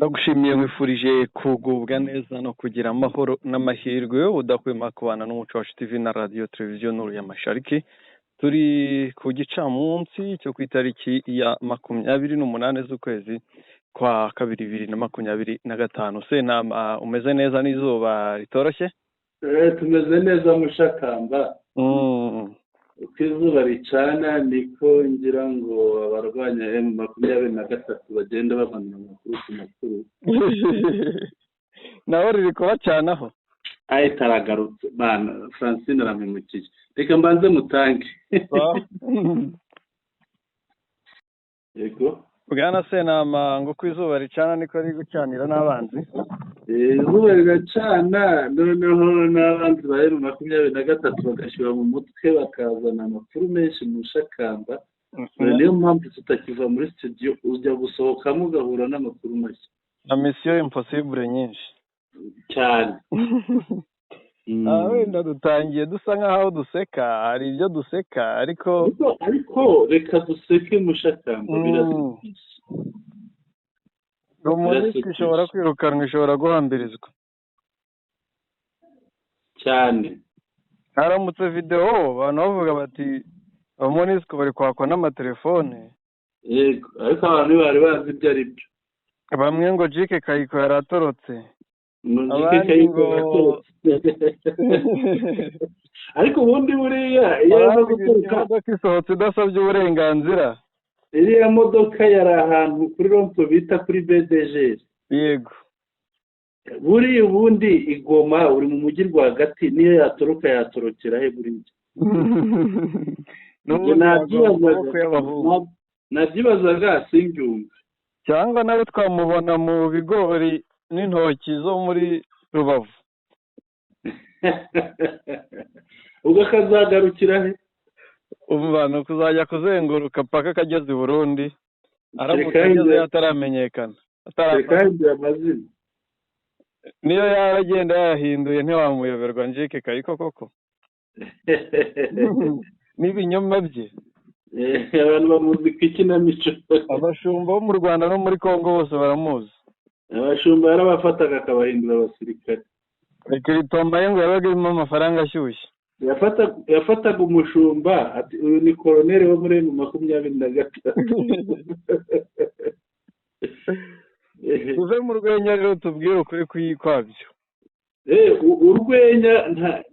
ndagushimiye nkwifurije kugubwa neza no kugira amahoro n'amahirwe udahwema kubana n'umuco wacu TV na radio televiziyo Nuru ya Mashariki. Turi ku gicamunsi cyo ku itariki ya 28 z'ukwezi kwa kabiri 2025. Sentama umeze neza n'izuba ritoroshye? Tumeze neza mushakamba. Uko izuba ricana niko ngira ngo abarwanya M23 bagenda bamanura amakuru ku makuru. Naho riri kubacanaho? Taragarutse bana Francine aramemukije. Reka mbanze mutange. Yego. Bwana Sentama ngo kwizuba ricana niko ari gucanira n'abanzi? Izuba rigacana noneho n'abanzi ba M23 bagashyira mu mutwe bakazana amakuru menshi mu shakamba. Niyo mpamvu tutakiva muri studio ujya gusohokamo ugahura n'amakuru mashya. Na mission impossible nyinshi cyane. Wenda dutangiye dusa nkaho duseka, hari ibyo duseka ariko reka duseke mushakamba birasukisha. Rumuri ishobora kwirukanwa, ishobora guhambirizwa cyane. haramutse video abantu bavuga bati abamonisiko bari kwakwa n'amatelefone. Yego, ariko abantu bari bazi ibyo ari byo. Bamwe ngo Jike Kayiko yaratorotse, abandi ngo ariko ubundi buriya iyo imodoka isohotse idasabye uburenganzira, iriya modoka yari ahantu kuri rompo bita kuri BDG. Yego, buriya ubundi igoma uri mu mujyi rwagati, niyo yatoroka yatorokera he buriya? Nabyibazaga sinjyumva. Cyangwa nawe twamubona mu bigori n'intoki zo muri Rubavu. Ubwo kazagarukira he? Umubano kuzajya kuzenguruka paka kageze i Burundi, aramutse ageze ataramenyekana, atarahinduye amazina. Niyo yaragenda yahinduye ntiwamuyoberwa Njike Kayiko koko. N'ibinyoma bye. Abantu bamuzi ikinamico. Abashumba bo mu Rwanda no muri Kongo bose baramuzi. Abashumba yarabafataga akabahindura abasirikare. Ikiritomba ngo yabaga irimo amafaranga ashyushye. Yafataga umushumba ati uyu ni koloneli wo muri M23. Tuve mu rwenya rero tubwire ukuri kwabyo. Urwenya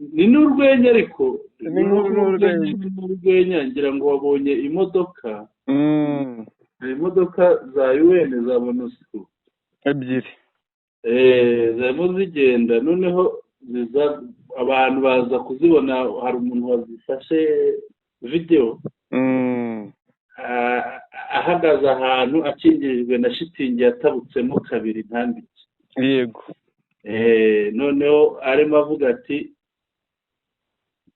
ni n'urwenya ariko ni n'urwenya ngira ngo wabonye imodoka. Imodoka za UN za MONUSCO ebyiri zarimo zigenda, noneho abantu baza kuzibona, hari umuntu wazifashe video ahagaze ahantu akingirijwe na shitingi yatabutsemo kabiri ntambike. Yego. Noneho arimo avuga ati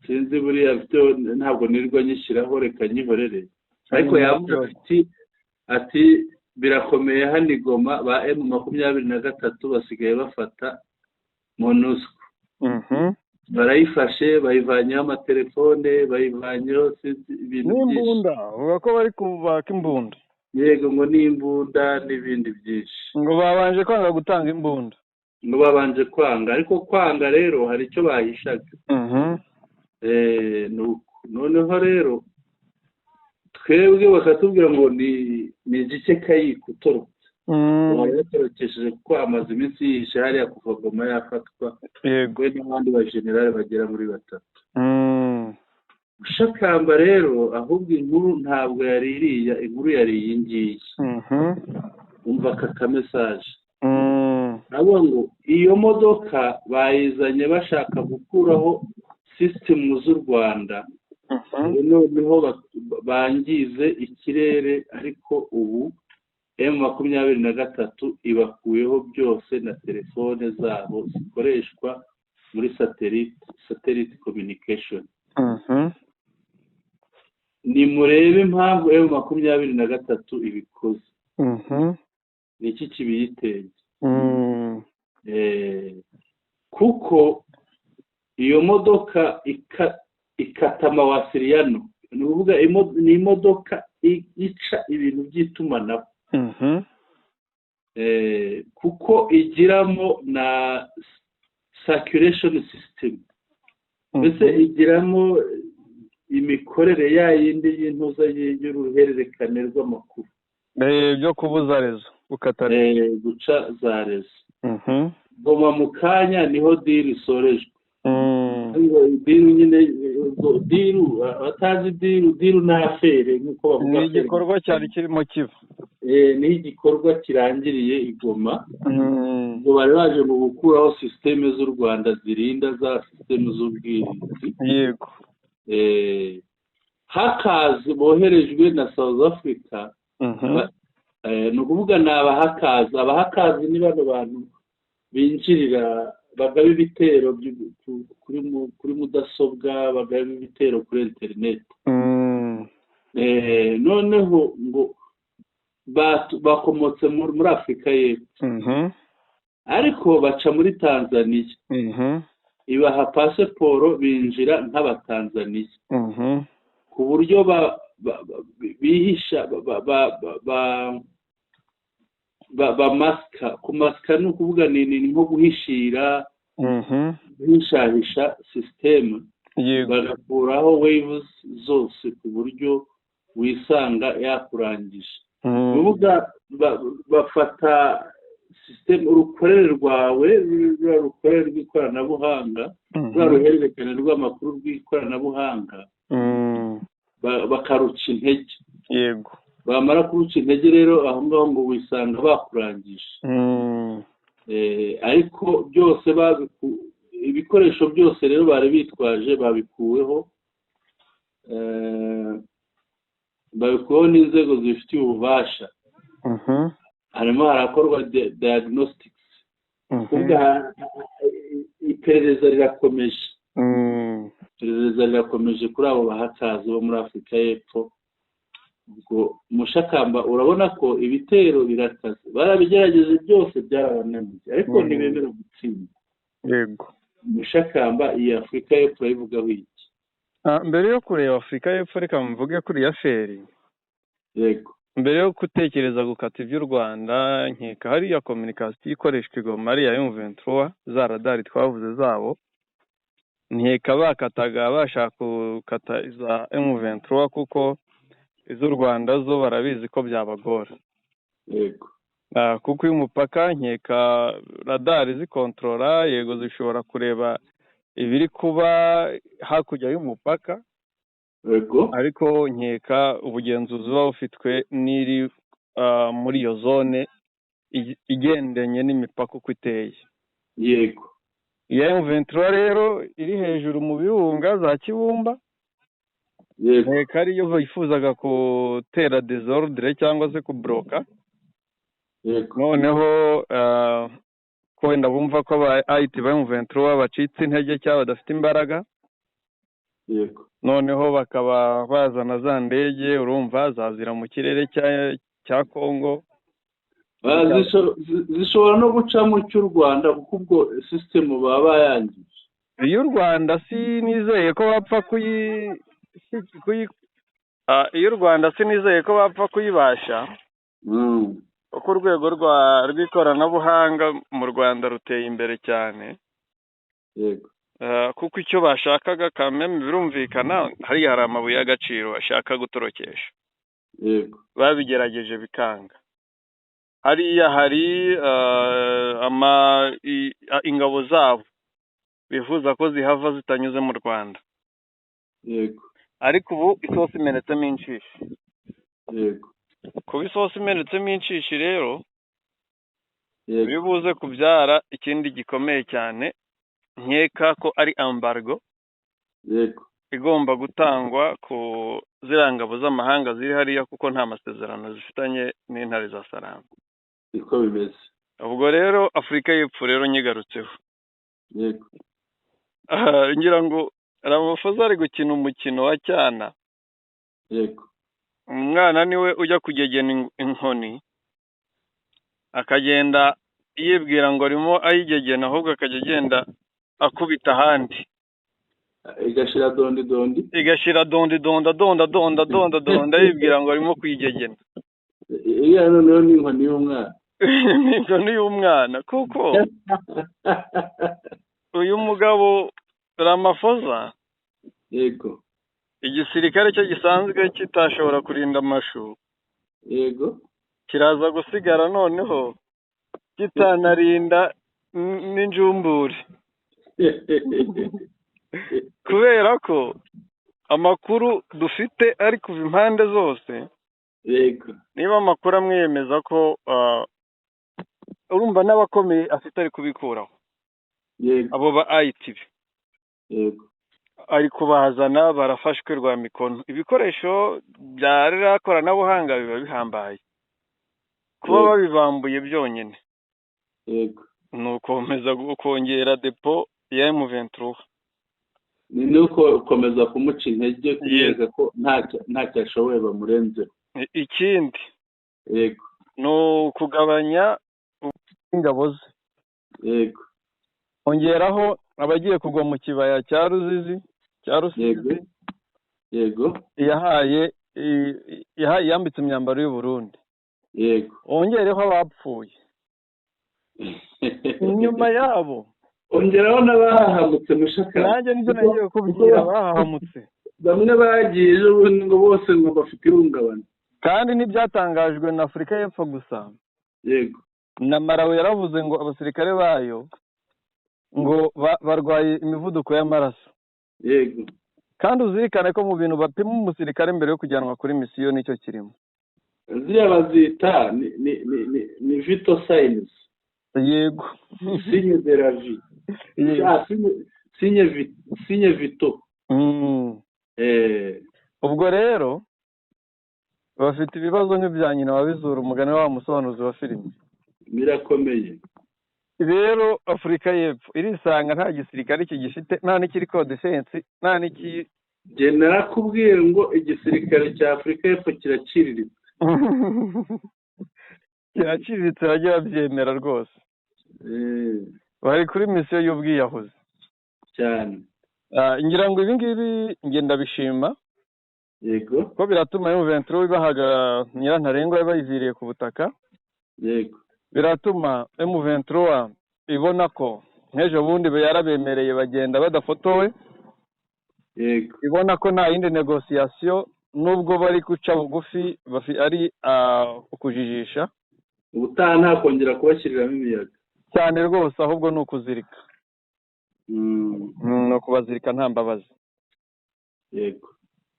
sinzi buriya byo ntabwo nirwa nyishyiraho, reka nyihorere. Ariko yavuga ati birakomeye hano Igoma, ba M23 basigaye bafata MONUSCO. Barayifashe, bayivanyeho amatelefone, bayivanyeho ibintu byinshi. N'imbunda, uvuga ko bari kubaka imbunda. Yego, ngo n'imbunda n'ibindi byinshi. Ngo babanje kwanga gutanga imbunda. Ngo babanje kwanga, ariko kwanga rero hari icyo bahishaga. Noneho rero twebwe bakatubwira ngo ni Jike Kayiko utorotse. Yatorokesheje kuko amaze iminsi yihishe hariya kuva Goma yafatwa. Yego, n'abandi ba generale bagera muri 3. Shakamba rero ahubwo inkuru ntabwo yari iriya, inkuru yari iyi ngiyi. Umva aka message. Nabo ngo iyo modoka bayizanye bashaka gukuraho system z'u Rwanda. Noneho bangize ikirere, ariko ubu M23 ibakuyeho byose na telefone zabo zikoreshwa muri satellite communication. Ni murebe impamvu M23 ibikoze. Ni iki kibiyiteye? Kuko iyo modoka ikata amawasiriyano, ni ukuvuga ni imodoka ica ibintu by'itumanaho. kuko igiramo na circulation system, mbese igiramo imikorere yindi y'intuza y'uruhererekane rw'amakuru byo kubuza rezo gukata rezo guca za rezo. goma mu kanya niho diri isorejwe. Diru nyine diru batazi diru n'afere nk'uko bavuga, ni igikorwa cyari kirimo kiva, ni igikorwa kirangiriye igoma. ngo bari baje mu gukuraho sisiteme z'u Rwanda zirinda za sisiteme z'ubwirinzi. yego. hakazi boherejwe na South Africa, ni ukuvuga ni abahakazi. Abahakazi ni bano bantu binjirira bagaba ibitero kuri mudasobwa, bagaba ibitero kuri interineti. noneho ngo bakomotse muri Afurika y'Epfo, ariko baca muri Tanzania, ibaha pasiporo binjira nk'abatanzaniya, ku buryo bihisha bamasika. kumasika ni ukuvuga ni nko guhishira, guhishahisha sisiteme, bagakuraho waves zose ku buryo wisanga yakurangije. urubuga bafata sisiteme, urukorere rwawe, ruriya rukorere rw'ikoranabuhanga, ruriya ruhererekane rw'amakuru rw'ikoranabuhanga, bakaruca intege. yego. bamara kuruca intege rero aho ngaho ngo wisanga bakurangije. ariko byose ibikoresho byose rero bari bitwaje babikuweho n'inzego zifitiye ububasha. harimo harakorwa diagnostics, kuvuga iperereza rirakomeje. kuri abo bahakazi bo muri Afurika y'Epfo. ubwo Mushakamba urabona ko ibitero birakaze, barabigerageje byose byarabananiye, ariko ntibemera gutsinda. yego. Mushakamba iyi Afurika y'Epfo irayivugaho iki? mbere yo kureba Afurika y'Epfo reka mvuge kuri ya feri. yego. mbere yo gutekereza gukata iby'u Rwanda, nkeka hariya kominikasiyo ikoreshwa igoma ariya M23, za radari twavuze zabo, nkeka bakataga bashaka gukata iza M23 kuko iz'u Rwanda zo barabizi ko byabagora. yego. kuko uyu mupaka nkeka radari zikontorora, yego zishobora kureba ibiri kuba hakurya y'umupaka, yego, ariko nkeka ubugenzuzi buba bufitwe n'iri muri iyo zone igendanye n'imipaka uko iteye. yego. iya M23 rero iri hejuru mu birunga za Kibumba, yego, nkeka ariyo bifuzaga gutera desordre cyangwa se kubroka. yego. noneho ko wenda bumva ko IT ba M23 bacitse intege cyangwa badafite imbaraga. yego. noneho bakaba bazana za ndege, urumva zazira mu kirere cya Kongo, zishobora no guca mu cy'u Rwanda, kuko ubwo sisitemu baba bayangije. iy'u Rwanda sinizeye ko bapfa iy'u Rwanda sinizeye ko bapfa kuyibasha, kuko urwego rw'ikoranabuhanga mu Rwanda ruteye imbere cyane. yego. kuko icyo bashakaga kameme birumvikana, hariya hari amabuye y'agaciro bashaka gutorokesha. yego. babigerageje bikanga. hariya hari ingabo zabo bifuza ko zihava zitanyuze mu Rwanda. yego. ariko ubu isosi imenetsemo inshishi. yego. kuba isosi imenetsemo inshishi rero bibuze kubyara ikindi gikomeye cyane, nkeka ko ari embargo. yego. igomba gutangwa ku ziriya ngabo z'amahanga ziri hariya, kuko nta masezerano zifitanye n'intare za Saramba. niko bimeze. ubwo rero Afurika y'Epfo rero nyigarutseho. yego. ngira ngo Ramaphosa ari gukina umukino wa cyana. yego. umwana niwe ujya kugegena inkoni, akagenda yibwira ngo arimo ayigegena, ahubwo akajya agenda akubita ahandi, igashira dondi donda yibwira ngo arimo kuyigegena. iya noneho ni inkoni y'umwana. nibyo n'uyu mwana kuko uyu mugabo Ramaphosa yego igisirikare cyo gisanzwe kitashobora kurinda amashu yego kiraza gusigara noneho kitanarinda n'injumbure kubera ko amakuru dufite ari kuva impande zose yego niba amakuru amwemeza ko urumva n'abakomeye afite ari kubikuraho yego abo ba ITV yego ari kubazana barafashwe rwa mikono ibikoresho bya ririya koranabuhanga biba bihambaye kuba babibambuye byonyine yego ni ukomeza kongera depo ya M23 ni nuko ukomeza kumuca intege kubera ko ntacyo ashoboye bamurenzeho ikindi yego ni ukugabanya ingabo ze yego ongeraho abagiye kugwa mu kibaya cya Rusizi yego yambitse imyambaro y'u Burundi yego wongereho abapfuye inyuma yabo ongeraho n'abahahamutse mushaka nanjye nibyo nagiye kubwira abahahamutse bamwe bagiye ejo bundi ngo bose ngo bafite ihungabana kandi ntibyatangajwe na Afurika y'Epfo gusa yego na Malawi yaravuze ngo abasirikare bayo ngo barwaye imivuduko y'amaraso yego kandi uzirikane ko mu bintu bapima umusirikare mbere yo kujyanwa kuri misiyo nicyo kirimo ziriya bazita ni vital signs yego signe de la vie signe vito ubwo rero bafite ibibazo nk'ibya nyina wabizura umugani wa musobanuzi wa filime birakomeye rero Afurika y'Epfo irisanga nta gisirikare kigifite nta n'ikiri code defense nta n'iki genera kubwira ngo igisirikare cya Afurika y'Epfo kiraciriritse kiraciriritse bagiye babyemera rwose bari kuri misiyo y'ubwiyahuzi cyane ngira ngo ibi ngibi ngenda bishima yego ko biratuma M23 ibahaga nyirantarengwa bayiviriye ku butaka yego biratuma M23 ibona ko nk'ejo bundi yarabemereye bagenda badafotowe yego ibona ko nta yindi negociation nubwo bari guca bugufi ari ukujijisha ubutaha nta kongera kubashyiriramo imiyaga cyane rwose ahubwo ni ukuzirika ni ukubazirika nta mbabazi yego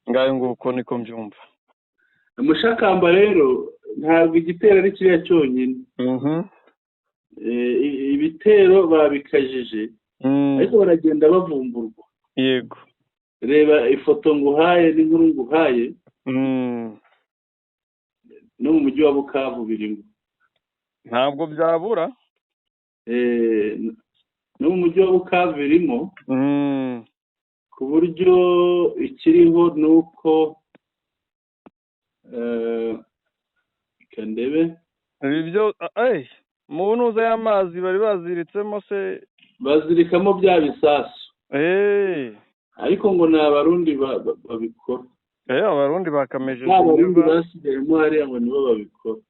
ngayo nguko niko mbyumva umushakamba rero ntabwo igitero ari kiriya cyonyine ibitero babikajije ariko baragenda bavumburwa yego reba ifoto nguhaye n'inkuru nguhaye no mu mujyi wa Bukavu birimo ntabwo byabura no mu mujyi wa Bukavu birimo ku buryo ikiriho ni uko kandebe ibyo mu ntuza y'amazi bari baziritsemo se bazirikamo bya bisasu ariko ngo ni abarundi babikora abarundi bakameje abarundi basigayemo hariya ngo nibo babikora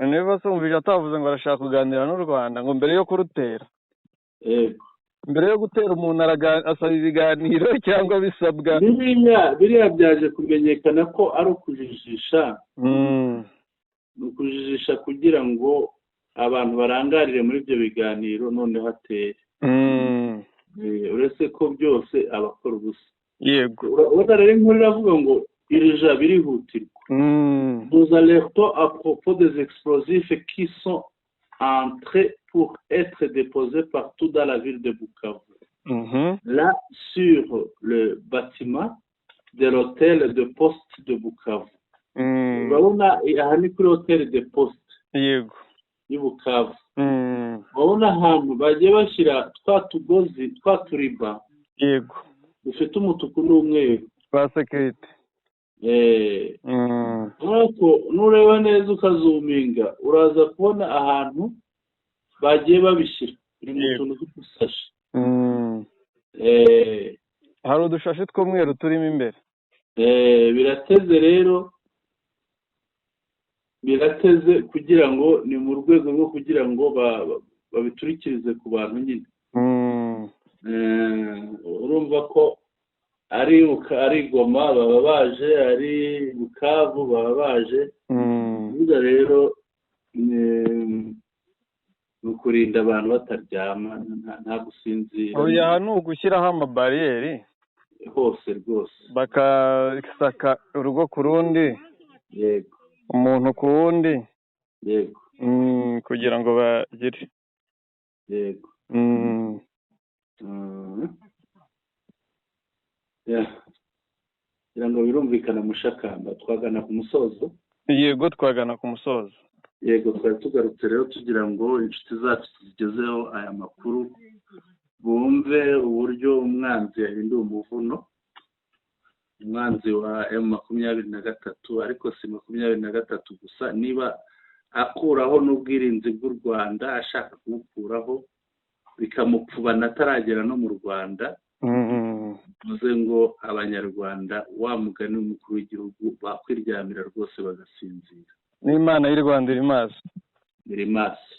niba sumvije atavuze ngo arashaka kuganira n'u Rwanda ngo mbere yo kurutera mbere yo gutera umuntu asaba ibiganiro cyangwa bisabwa biriya byaje kumenyekana ko ari ukujijisha ni ukujijisha kugira ngo abantu barangarire muri ibyo biganiro noneho atere uretse ko byose abakora ubusa yego urabona rero inkuru iravuga ngo iri ja birihutirwa nous alertons à propos des explosifs qui sont entrés pour être déposés partout dans la ville de Bukavu. Là, sur le bâtiment de l'hôtel de poste de Bukavu. Urabona aha ni kuri hôtel de poste yego y'i Bukavu. urabona ahantu bagiye bashyira twa tugozi twa turiba yego dufite umutuku n'umweru twa sekirite nk'uko nureba neza ukazuminga uraza kubona ahantu bagiye babishyira biri mu tuntu tw'udusashi hari udushashi tw'umweru turimo imbere birateze rero birateze kugira ngo ni mu rwego rwo kugira ngo babiturikirize ku bantu nyine. Urumva ko ari Goma baba baje, ari Bukavu baba baje. Burya rero ni ukurinda abantu bataryama, nta gusinzira. oya ni ugushyiraho amabariyeri hose rwose, bakasaka urugo ku rundi, yego, umuntu ku wundi, yego, kugira ngo bagire, yego. kugira ngo birumvikana Mushakamba, twagana ku musozo. yego twagana ku musozo. Yego, twari tugarutse rero tugira ngo inshuti zacu tuzigezeho aya makuru, bumve uburyo umwanzi yahinduye umuvuno, umwanzi wa M23, ariko si 23 gusa, niba akuraho n'ubwirinzi bw'u Rwanda, ashaka kubukuraho bikamupfubana ataragera no mu Rwanda, bivuze ngo abanyarwanda wa mugani w'umukuru w'igihugu bakwiryamira rwose bagasinzira. n'Imana y'u Rwanda iri maso, iri maso.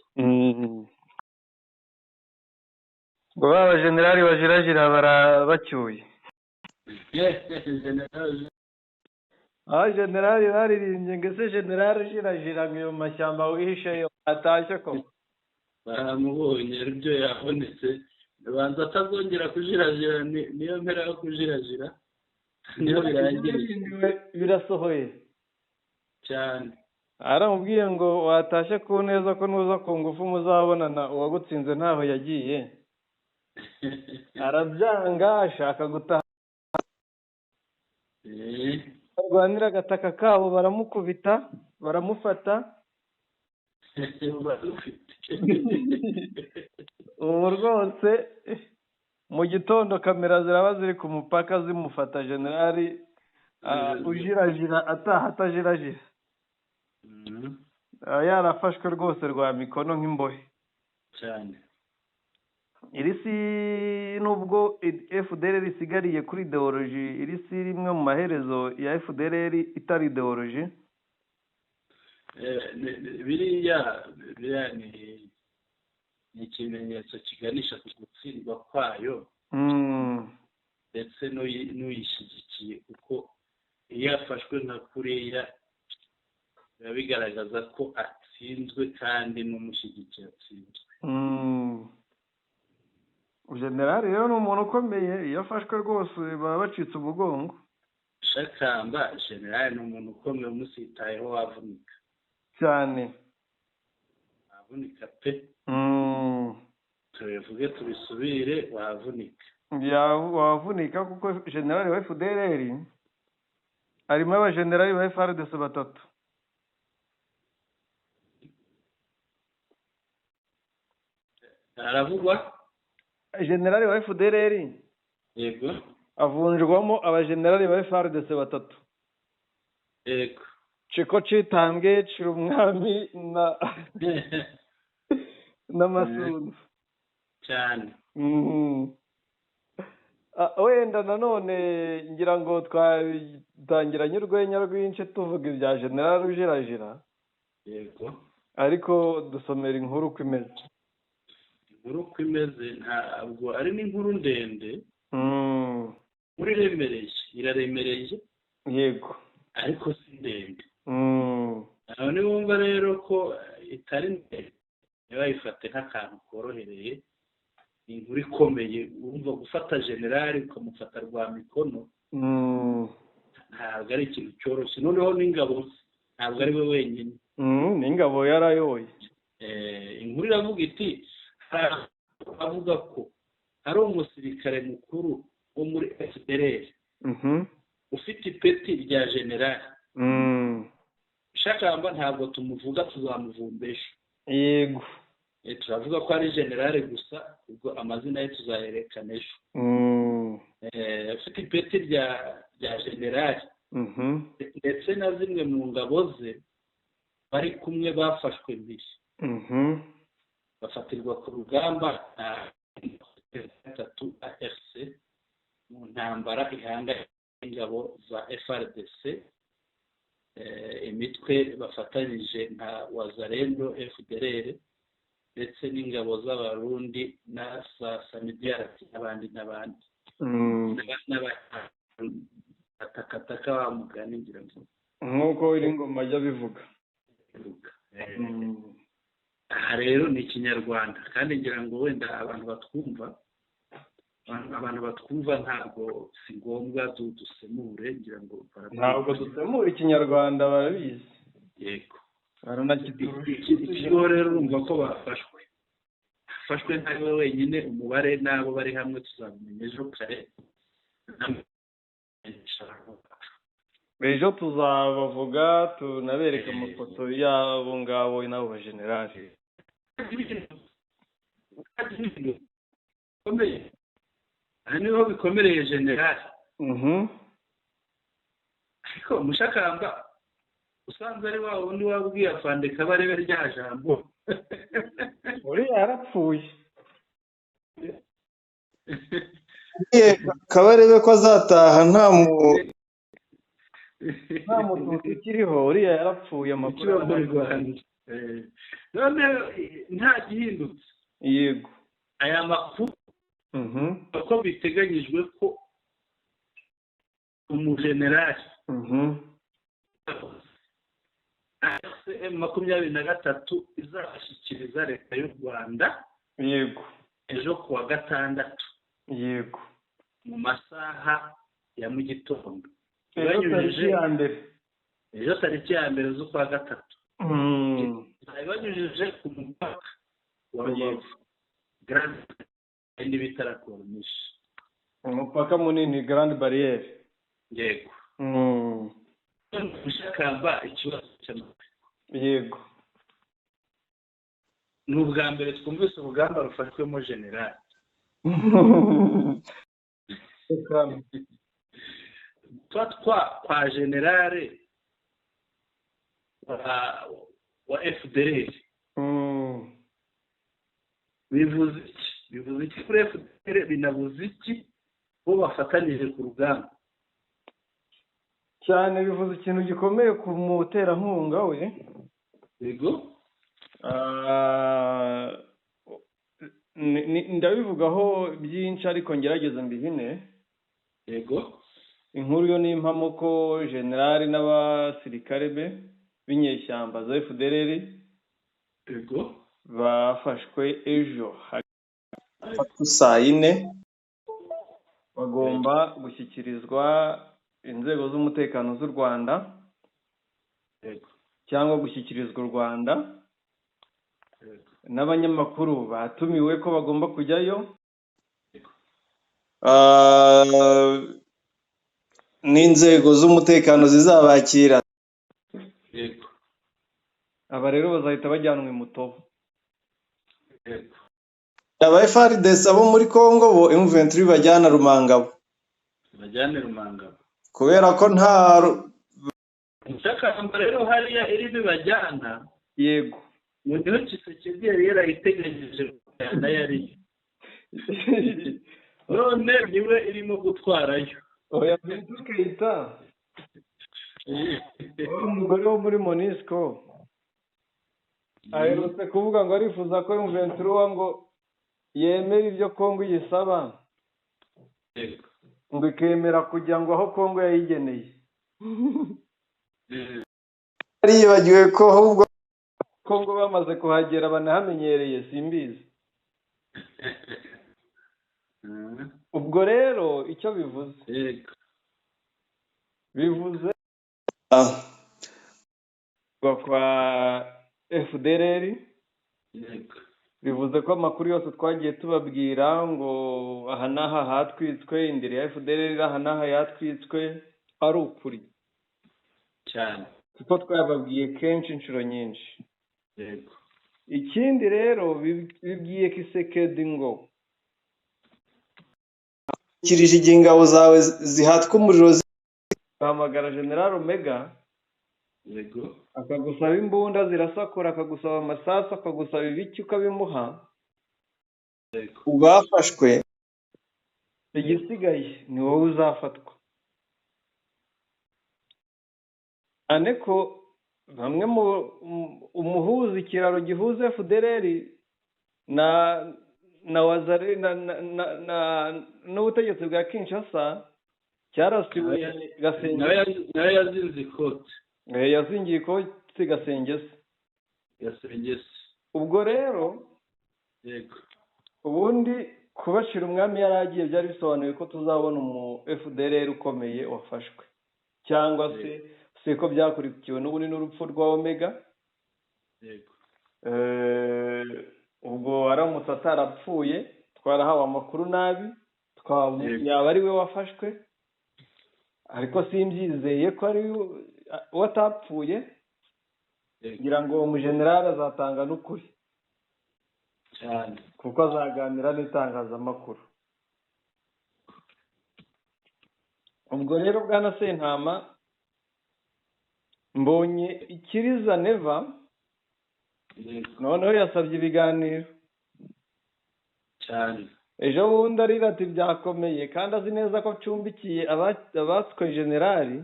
ngo baba generali bajirajira barabacyuye. Generali baririmbye ngo ese generali ujirajira ngo iyo mashyamba wihisheyo atashye koko. Baramubonye ibyo yabonetse, banza atazongera kujirajira, niyo mpera yo kujirajira, niyo birangiriye, birasohoye cyane. aramubwiye ngo watashye ku neza ko nuza ku ngufu muzabonana, uwagutsinze ntaho yagiye. Arabyanga, ashaka gutaha, barwanira agataka kabo, baramukubita, baramufata. ubu rwose mu gitondo kamera ziraba ziri ku mupaka zimufata generali ujirajira ataha atajirajira. Yarafashwe rwose rwa mikono nk'imbohe cyane. iri si nubwo FDLR isigariye kuri ideoloji, iri si rimwe mu maherezo ya FDLR itari ideoloji. biriya ni ikimenyetso kiganisha ku gutsindwa kwayo, ndetse n'uyishyigikiye, kuko iyo afashwe nka kuriya biba bigaragaza ko atsinzwe kandi n'umushyigikiye atsinzwe. Generali rero ni umuntu ukomeye, iyo afashwe rwose baba bacitse umugongo. Shakamba generali ni umuntu ukomeye, umusitayeho wavunika cyane, wavunika pe. tubivuge tubisubire, wavunika, wavunika, kuko generali wa FDLR harimo abajenerali ba FARDC 3. aravugwa generali wa FDLR, yego, avunjwamo abajenerali ba FARDC 3. yego, Chiko Chitambwe, Chirumwami na Masunzu cyane. wenda nanone ngira ngo twatangiranye urwenya rwinshi tuvuga ibya generali ujirajira, yego, ariko dusomera inkuru uko imeze. inkuru uko imeze ntabwo ari n'inkuru ndende, iraremereye, yego, ariko si ndende. aho ni wumva rero ko itari ndende, ntibayifate nk'akantu korohereye, ni inkuru ikomeye. wumva gufata generali ukamufata rwa mikono ntabwo ari ikintu cyoroshye, noneho n'ingabo ntabwo ari we wenyine, n'ingabo yarayoye. inkuru iravuga iti, avuga ko hari umusirikare mukuru wo muri FDLR ufite ipeti rya generali. Shakamba ntabwo tumuvuga, tuzamuvumbesha. Yego, turavuga ko ari generali gusa, ubwo amazina ye tuzayerekana ejo. ufite ipeti rya generali, ndetse na zimwe mu ngabo ze bari kumwe bafashwe mbere, bafatirwa ku rugamba na 3 ARC mu ntambara ihanga ingabo za FARDC imitwe bafatanyije nka wazarendo FDLR ndetse n'ingabo z'abarundi na SAMIDRC n'abandi n'abatakataka ba mugani ngira ngo nk'uko iri ngoma ajya bivuga. aha rero ni ikinyarwanda kandi ngira ngo wenda abantu batwumva ntabwo si ngombwa dusemure ngira ngo ntabwo dusemura ikinyarwanda barabizi. yego ikiriho rero urumva ko bafashwe ntawe wenyine umubare n'abo bari hamwe tuzabimenya ejo kare ejo tuzabavuga tunabereka amafoto y'abo ngabo n'abo bajenerali. aha niho bikomereye generali ariko Mushakamba usanze ari wa wundi wabwiye afande Kabarebe rya jambo uriya yarapfuye. Kabarebe ko azataha nta mututsi ukiriho, uriya yarapfuye amakuru mu Rwanda. none nta gihindutse. yego aya makuru ko biteganyijwe ko umujenerali M23 izashyikiriza leta y'u Rwanda yego ejo kuwa gatandatu yego mu masaha ya mu gitondo ejo tariki ya mbere z'ukwa gatatu banyujije ku mupaka wa Rubavu Grand n'ibitarakonisha umupaka munini Grand Barriere. yego Mushakamba ikibazo cy'amakuru. yego ni ubwa mbere twumvise urugamba rufashwemo generali. kwa generale wa FDLR bivuze iki kuri FDLR, binavuze iki bo bafatanije ku rugamba cyane, bivuze ikintu gikomeye ku muterankunga we. yego ndabivugaho byinshi ariko ngerageza mbihine. yego inkuru yo n'impamo ko generali n'abasirikare be b'inyeshyamba za FDLR yego bafashwe ejo saa 4 bagomba gushyikirizwa inzego z'umutekano z'u Rwanda cyangwa gushyikirizwa u Rwanda. n'abanyamakuru batumiwe ko bagomba kujyayo, n'inzego z'umutekano zizabakira. yego aba rero bazahita bajyanwa i Mutobo. yego aba FARDC abo muri Congo bo M23 bajyana Rumangabo, kubera ko nta Mushakamba rero hariya iri bibajyana. yego mu gihe Tshisekedi yari yarayitegereje kujyana yari none niwe irimo gutwarayo. oya Keita umugore wo muri MONUSCO aherutse kuvuga ngo arifuza ko M23 ngo yemera ibyo Kongo yisaba, ngo ikemera kujya ngo aho Kongo yayigeneye. yibagiwe ko ahubwo Kongo bamaze kuhagera banahamenyereye simbizi. ubwo rero icyo bivuze kwa FDLR, bivuze ko amakuru yose twagiye tubabwira ngo aha n'aha hatwitswe, indiri ya FDLR aha n'aha yatwitswe, ari ukuri cyane kuko twababwiye kenshi inshuro nyinshi. yego ikindi rero bibwiye Kisekedi ngo kirije ingabo zawe zihatwa umuriro, bahamagara General Omega. yego akagusaba imbunda zirasakura, akagusaba amasasu, akagusaba ibiki ukabimuha. ubafashwe igisigaye ni wowe uzafatwa. cyane ko bamwe mu umuhuza ikiraro gihuza FDLR na wazare n'ubutegetsi bwa Kinshasa cyarasiwe Gasengesi nawe yazinze ikote yazingiye ikoti Gasengesi ubwo rero yego ubundi kubashira umwami yaragiye byari bisobanuye ko tuzabona umu FDLR ukomeye wafashwe cyangwa se ko byakurikiwe n'ubundi n'urupfu rwa Omega yego ubwo aramutse atarapfuye twarahawe amakuru nabi yaba ari we wafashwe ariko simbyizeye ko ari we atapfuye ngira ngo umujenerali azatanga n'ukuri cyane kuko azaganira n'itangazamakuru ubwo rero bwana Sentama mbonye ikiriza neva noneho yasabye ibiganiro cyane ejo bundi arira ati byakomeye kandi azi neza ko acumbikiye abatswe generali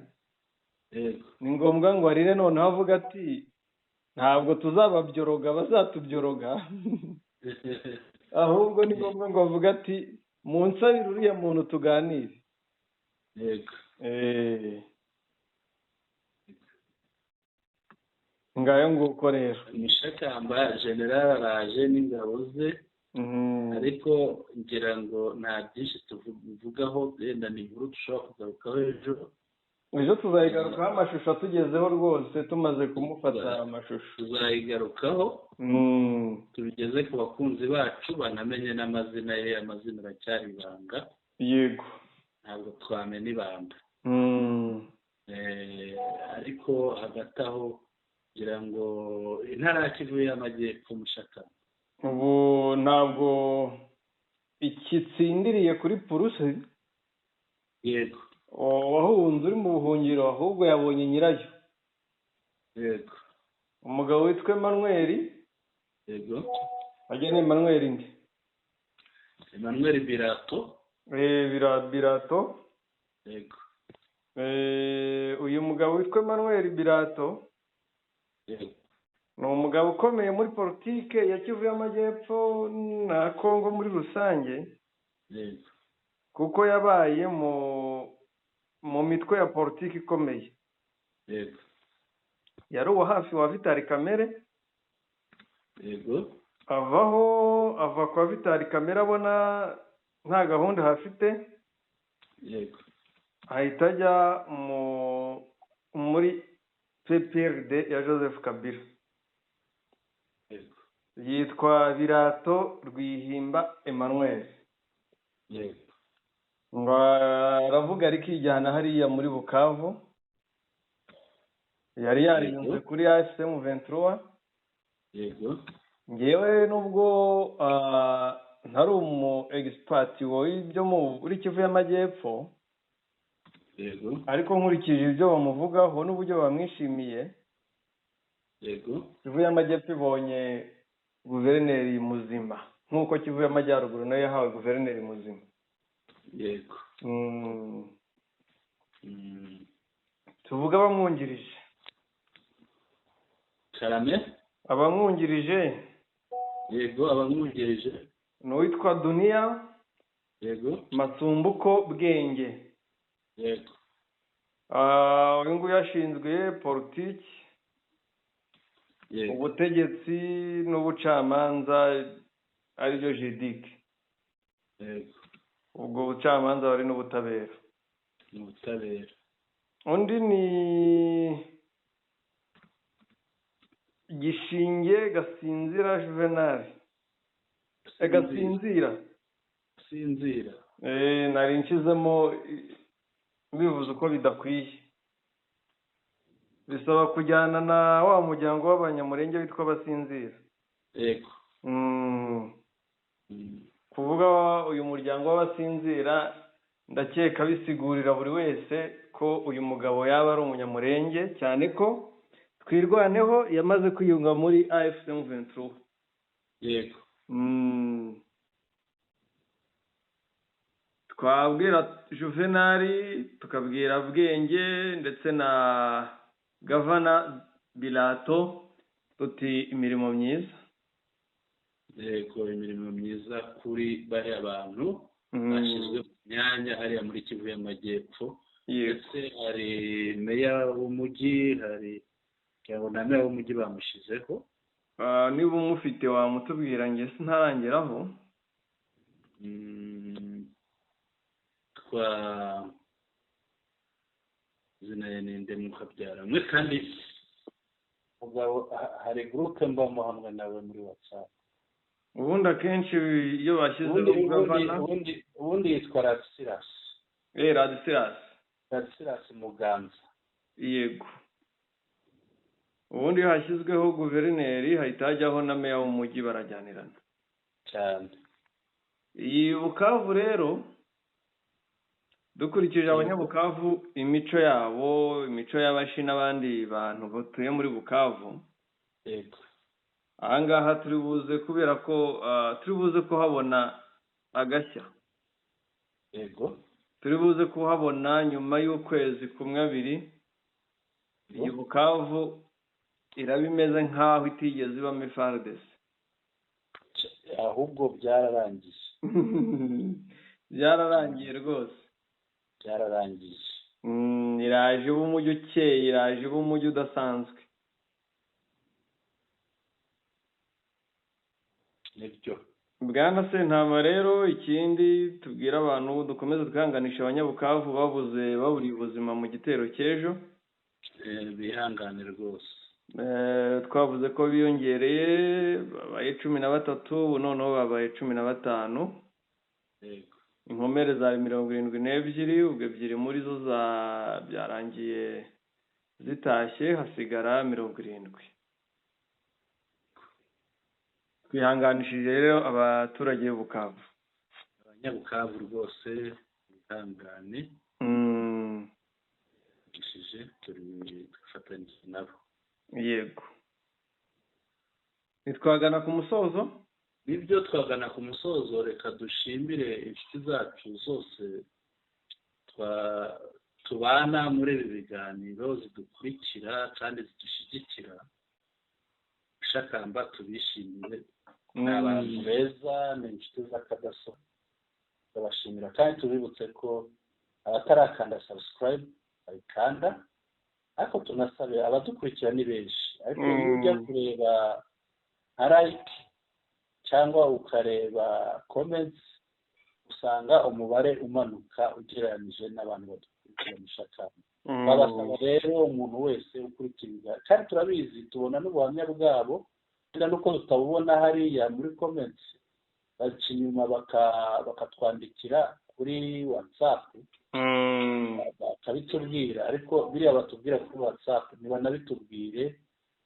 ni ngombwa ngo arire noneho avuga ati ntabwo tuzababyoroga bazatubyoroga ahubwo ni ngombwa ngo avuga ati munsabire uriya muntu tuganire yego ngayo nguko rero imishakamba general araje n'ingabo ze ariko ngira ngo nta byinshi tuvugaho wenda ni inkuru dushobora kugarukaho ejo tuzayigarukaho amashusho atugezeho rwose tumaze kumufata amashusho tuzayigarukaho tubigeze ku bakunzi bacu banamenye n'amazina ye amazina aracyari ibanga yego ntabwo twamenya ibanga ariko hagati aho kugira ngo intara ya Kivu y'Amajyepfo Mushakamba ubu ntabwo ikitsindiriye kuri purusi yego wahunze uri mu buhungiro ahubwo yabonye nyirayo yego umugabo witwa Emmanuel yego agene Emmanuel ndi Emmanuel Birato Birato yego uyu mugabo witwa Emmanuel Birato ni umugabo ukomeye muri politike ya Kivu y'Amajyepfo na Kongo muri rusange kuko yabaye mu mitwe ya politiki ikomeye yari uwa hafi wa Vitali Kamere ava kwa Vitali Kamere abona nta gahunda hafite ahita ajya muri PPRD ya Joseph Kabila yitwa Birato Rwihimba Emmanuel ngo aravuga ariko ijyana hariya muri Bukavu yari yarinze kuri AFCM 23 ngewe nubwo ntari umu expert w'ibyo muri Kivu y'Amajyepfo ariko nkurikije ibyo bamuvugaho n'uburyo bamwishimiye Kivu y'Amajyepfo ibonye guverineri muzima nk'uko Kivu y'Amajyaruguru nayo yahawe guverineri muzima yego tuvuga abamwungirije karame abamwungirije yego abamwungirije n'uwitwa Dunia yego Masumbuko Bwenge yego uyu nguyu yashinzwe politiki ubutegetsi n'ubucamanza aribyo jidike ubwo bucamanza bari n'ubutabera undi ni Gishinge Gasinzira Juvenal Gasinzira nari nshizemo bivuze uko bidakwiye bisaba kujyana na wa muryango w'abanyamurenge witwa Basinzira yego kuvuga uyu muryango w'Abasinzira ndakeka bisigurira buri wese ko uyu mugabo yaba ari umunyamurenge cyane ko Twirwaneho yamaze kwiyunga muri AFCM 23 yego twabwira Juvenal tukabwira Bwenge ndetse na Gavana Bilato tuti imirimo myiza. yego imirimo myiza kuri bariya bantu bashyizwe mu myanya hariya muri Kivu y'Amajyepfo ndetse hari meya w'umujyi hari na meya w'umujyi bamushyizeho. Niba umufite wamutubwira njye sintarangeraho. Izina ye ninde mukabyara mwe kandi mugabo hari groupe mbamo hamwe nawe muri WhatsApp. Ubundi akenshi iyo bashyize ubundi yitwa Radisilas. Radisilas Muganza. Yego. Ubundi hashyizweho guverineri hahita hajyaho na meya w'umujyi barajyanirana cyane. Iyi Bukavu rero dukurikije abanyabukavu imico yabo, imico y'abashi n'abandi bantu batuye muri Bukavu. Yego. Ahangaha turi buze kubera ko habona agashya. Yego. Turi buze kuhabona nyuma y'ukwezi kumwe abiri. Iyi Bukavu iraba imeze nk'aho itigeze ibamo FARDC. Ahubwo byararangiye. Byararangiye rwose. Byararangiye. Iraje umujyi ukeye, iraje umujyi udasanzwe. Nibyo. Bwana Sentama rero ikindi tubwira abantu dukomeze twihanganisha abanyabukavu baburiye ubuzima mu gitero cy'ejo. Bihangane rwose. Twavuze ko biyongereye babaye 13 noneho babaye 15. Yego. Inkomere za 72 ubwo ebyiri muri zo byarangiye zitashye hasigara 70. Twihanganishije rero abaturage b'Ubukavu. Abanyabukavu rwose bihangane. Twifatanyije nabo. Yego. Nitwagana ku musozo? Nibyo twagana ku musozo, reka dushimire inshuti zacu zose tubana muri ibi biganiro zidukurikira kandi zidushyigikira. Shakamba tubishimire. Ni abantu beza, ni inshuti z'akadaso. Turabashimira kandi tubibutse ko abatarakanda subscribe bayikanda, ariko tunasabe abadukurikira ni benshi, ariko iyo ujya kureba nka like cyangwa ukareba comments usanga umubare umanuka ugereranyije n'abantu badukurikira mu Shakamba. Babasaba rero umuntu wese ukurikira kandi turabizi tubona n'ubuhamya bwabo kandi nuko tutabubona hariya muri comments baca inyuma bakatwandikira kuri WhatsApp bakabitubwira, ariko biriya batubwira kuri WhatsApp ntibanabitubwire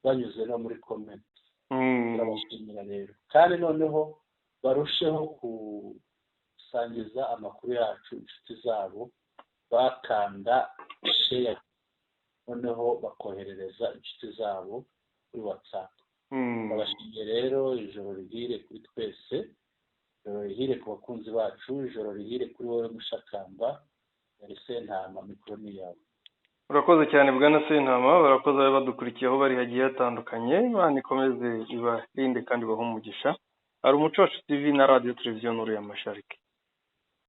banyuze no muri comment. Turabashimira rero kandi noneho barusheho gusangiza amakuru yacu inshuti zabo bakanda share noneho bakoherereza inshuti zabo kuri WhatsApp. Turabashimiye rero, ijoro rihire kuri twese, ijoro rihire ku bakunzi bacu, ijoro rihire kuri wowe Mushakamba. Yari Sentama, mikoro ni yawe. Urakoze cyane Bwana Sentama, barakoze badukurikiye aho bari hagiye hatandukanye. Imana ikomeze ibarinde kandi ibahe umugisha. Hari Umuco Wacu TV na Radio Televiziyo Nuru y'Amashariki.